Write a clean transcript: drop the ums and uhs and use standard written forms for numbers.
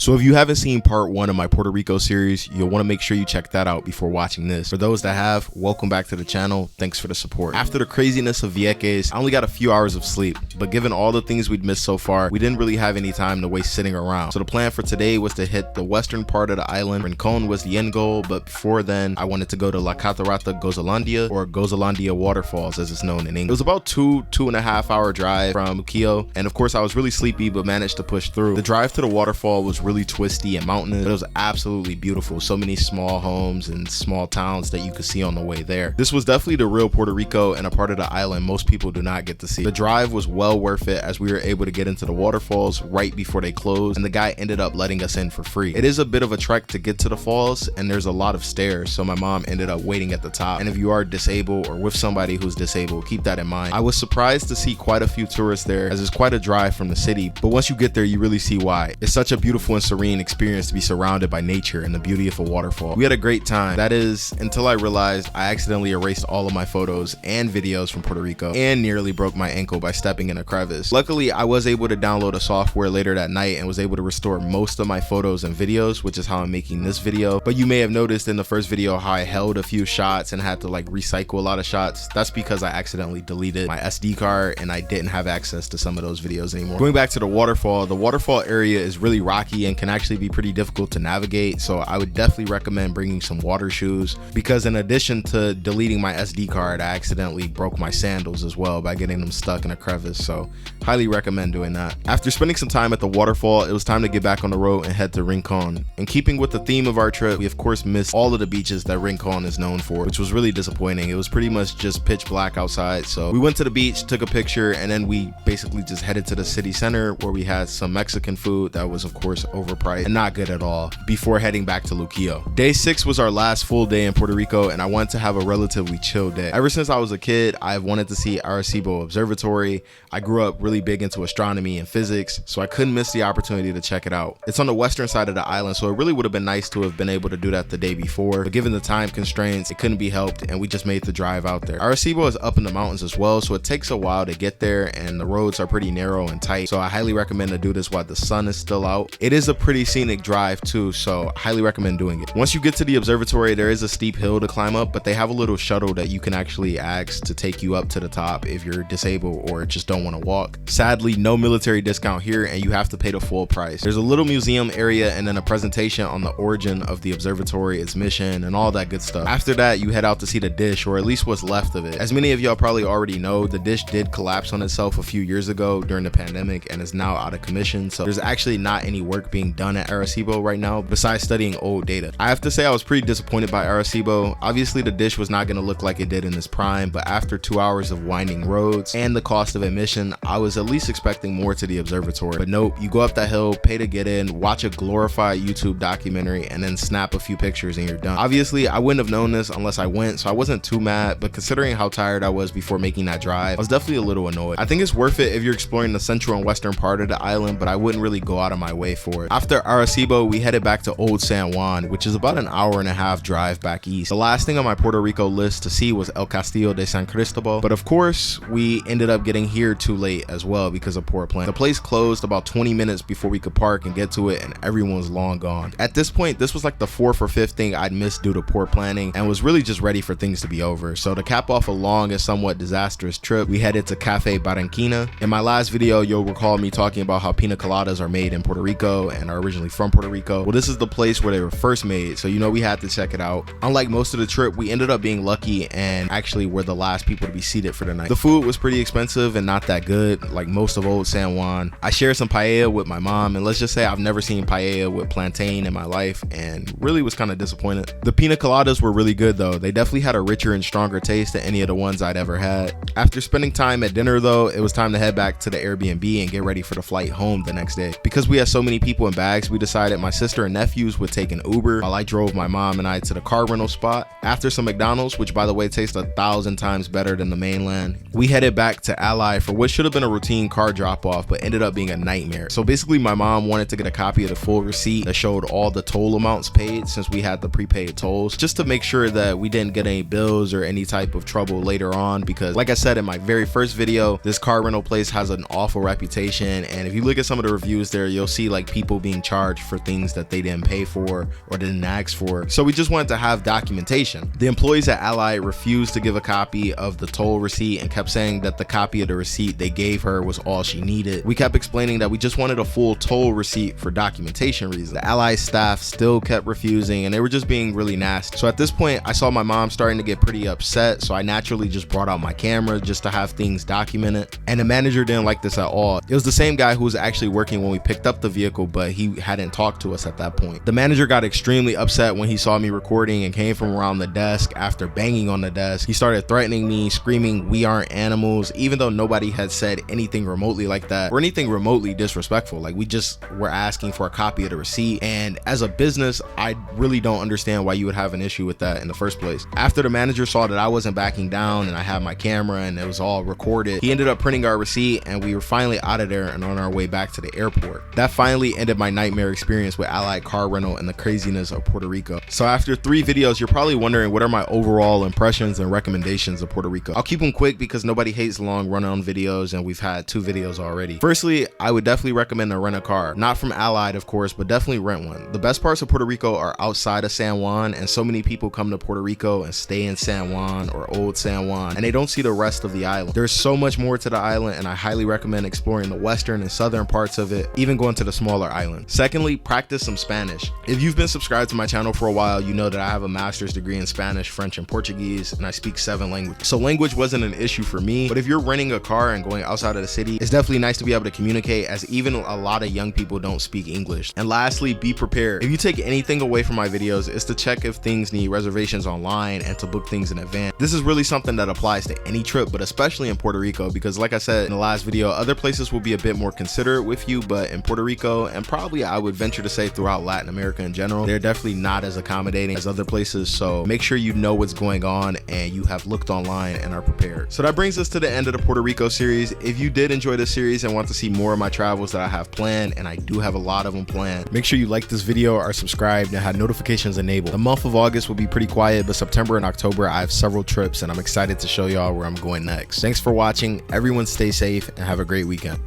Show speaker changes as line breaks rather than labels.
So if you haven't seen part 1 of my Puerto Rico series, you'll want to make sure you check that out before watching this. For those that have, welcome back to the channel. Thanks for the support. After the craziness of Vieques, I only got a few hours of sleep, but given all the things we'd missed so far, we didn't really have any time to waste sitting around. So the plan for today was to hit the western part of the island. Rincon was the end goal, but before then, I wanted to go to La Catarata Gozalandia, or Gozalandia waterfalls as it's known in English. It was about 2.5 hour drive from Luquillo, and of course I was really sleepy but managed to push through. The drive to the waterfall was really twisty and mountainous, but it was absolutely beautiful. So many small homes and small towns that you could see on the way there. This was definitely the real Puerto Rico and a part of the island most people do not get to see. The drive was well worth it as we were able to get into the waterfalls right before they closed, and the guy ended up letting us in for free. It is a bit of a trek to get to the falls, and there's a lot of stairs, so my mom ended up waiting at the top. And if you are disabled or with somebody who's disabled, keep that in mind. I was surprised to see quite a few tourists there, as it's quite a drive from the city, but once you get there you really see why. It's such a beautiful and serene experience to be surrounded by nature and the beauty of a waterfall. We had a great time. That is, until I realized I accidentally erased all of my photos and videos from Puerto Rico and nearly broke my ankle by stepping in a crevice. Luckily, I was able to download a software later that night and was able to restore most of my photos and videos, which is how I'm making this video. But you may have noticed in the first video how I held a few shots and had to like recycle a lot of shots. That's because I accidentally deleted my SD card and I didn't have access to some of those videos anymore. Going back to the waterfall area is really rocky and can actually be pretty difficult to navigate, so I would definitely recommend bringing some water shoes, because in addition to deleting my SD card, I accidentally broke my sandals as well by getting them stuck in a crevice, so highly recommend doing that. After spending some time at the waterfall, it was time to get back on the road and head to Rincon. In keeping with the theme of our trip, we of course missed all of the beaches that Rincon is known for, which was really disappointing. It was pretty much just pitch black outside, so we went to the beach, took a picture, and then we basically just headed to the city center where we had some Mexican food that was of course overpriced and not good at all, before heading back to Luquillo. Day 6 was our last full day in Puerto Rico, and I wanted to have a relatively chill day. Ever since I was a kid, I've wanted to see Arecibo Observatory. I grew up really big into astronomy and physics, so I couldn't miss the opportunity to check it out. It's on the western side of the island, so it really would have been nice to have been able to do that the day before, but given the time constraints, it couldn't be helped, and we just made the drive out there. Arecibo is up in the mountains as well, so it takes a while to get there, and the roads are pretty narrow and tight, so I highly recommend to do this while the sun is still out. It is a pretty scenic drive too, so highly recommend doing it. Once you get to the observatory, there is a steep hill to climb up, but they have a little shuttle that you can actually ask to take you up to the top if you're disabled or just don't want to walk. Sadly, no military discount here, and you have to pay the full price. There's a little museum area and then a presentation on the origin of the observatory, its mission, and all that good stuff. After that, you head out to see the dish, or at least what's left of it. As many of y'all probably already know, the dish did collapse on itself a few years ago during the pandemic and is now out of commission, so there's actually not any work being done at Arecibo right now besides studying old data. I have to say I was pretty disappointed by Arecibo. Obviously the dish was not going to look like it did in its prime, but after 2 hours of winding roads and the cost of admission, I was at least expecting more to the observatory. But nope, you go up that hill, pay to get in, watch a glorified YouTube documentary, and then snap a few pictures and you're done. Obviously I wouldn't have known this unless I went, so I wasn't too mad, but considering how tired I was before making that drive, I was definitely a little annoyed. I think it's worth it if you're exploring the central and western part of the island, but I wouldn't really go out of my way for it. After Arecibo, we headed back to Old San Juan, which is about an hour-and-a-half drive back east. The last thing on my Puerto Rico list to see was El Castillo de San Cristobal, but of course we ended up getting here too late as well because of poor planning. The place closed about 20 minutes before we could park and get to it, and everyone was long gone. At this point, this was like the 4th or 5th thing I'd missed due to poor planning and was really just ready for things to be over. So to cap off a long and somewhat disastrous trip, we headed to Cafe Barranquina. In my last video, you'll recall me talking about how pina coladas are made in Puerto Rico and are originally from Puerto Rico. Well, this is the place where they were first made, so you know we had to check it out. Unlike most of the trip, we ended up being lucky and actually were the last people to be seated for the night. The food was pretty expensive and not that good, like most of Old San Juan. I shared some paella with my mom, and let's just say I've never seen paella with plantain in my life and really was kind of disappointed. The pina coladas were really good though. They definitely had a richer and stronger taste than any of the ones I'd ever had. After spending time at dinner though, it was time to head back to the Airbnb and get ready for the flight home the next day. Because we had so many people in bags, we decided my sister and nephews would take an Uber while I drove my mom and I to the car rental spot. After some McDonald's, which by the way tastes 1,000 times better than the mainland, we headed back to Ally for what should have been a routine car drop off but ended up being a nightmare. So basically my mom wanted to get a copy of the full receipt that showed all the toll amounts paid since we had the prepaid tolls, just to make sure that we didn't get any bills or any type of trouble later on, because like I said in my very first video, this car rental place has an awful reputation, and if you look at some of the reviews there, you'll see like people people being charged for things that they didn't pay for or didn't ask for. So we just wanted to have documentation. The employees at Ally refused to give a copy of the toll receipt and kept saying that the copy of the receipt they gave her was all she needed. We kept explaining that we just wanted a full toll receipt for documentation reasons. The Ally staff still kept refusing, and they were just being really nasty. So at this point, I saw my mom starting to get pretty upset, so I naturally just brought out my camera just to have things documented. And the manager didn't like this at all. It was the same guy who was actually working when we picked up the vehicle, but he hadn't talked to us at that point. The manager got extremely upset when he saw me recording and came from around the desk. After banging on the desk, he started threatening me, screaming, "We aren't animals," even though nobody had said anything remotely like that or anything remotely disrespectful. Like, we just were asking for a copy of the receipt, and as a business, I really don't understand why you would have an issue with that in the first place. After the manager saw that I wasn't backing down and I had my camera and it was all recorded, he ended up printing our receipt, and we were finally out of there and on our way back to the airport. That finally ended my nightmare experience with Allied car rental and the craziness of Puerto Rico. So after 3 videos, you're probably wondering what are my overall impressions and recommendations of Puerto Rico. I'll keep them quick because nobody hates long run-on videos, and we've had 2 videos already. Firstly, I would definitely recommend to rent a car. Not from Allied, of course, but definitely rent one. The best parts of Puerto Rico are outside of San Juan, and so many people come to Puerto Rico and stay in San Juan or Old San Juan, and they don't see the rest of the island. There's so much more to the island, and I highly recommend exploring the western and southern parts of it, even going to the smaller islands. Secondly, practice some Spanish. If you've been subscribed to my channel for a while, you know that I have a master's degree in Spanish, French, and Portuguese, and I speak 7 languages. So language wasn't an issue for me, but if you're renting a car and going outside of the city, it's definitely nice to be able to communicate, as even a lot of young people don't speak English. And lastly, be prepared. If you take anything away from my videos, it's to check if things need reservations online and to book things in advance. This is really something that applies to any trip, but especially in Puerto Rico, because like I said in the last video, other places will be a bit more considerate with you, but in Puerto Rico, and probably I would venture to say throughout Latin America in general, they're definitely not as accommodating as other places. So make sure you know what's going on and you have looked online and are prepared. So that brings us to the end of the Puerto Rico series. If you did enjoy this series and want to see more of my travels that I have planned, and I do have a lot of them planned, make sure you like this video, are subscribed, and have notifications enabled. The month of August will be pretty quiet, but September and October I have several trips, and I'm excited to show y'all where I'm going next. Thanks for watching. Everyone stay safe and have a great weekend.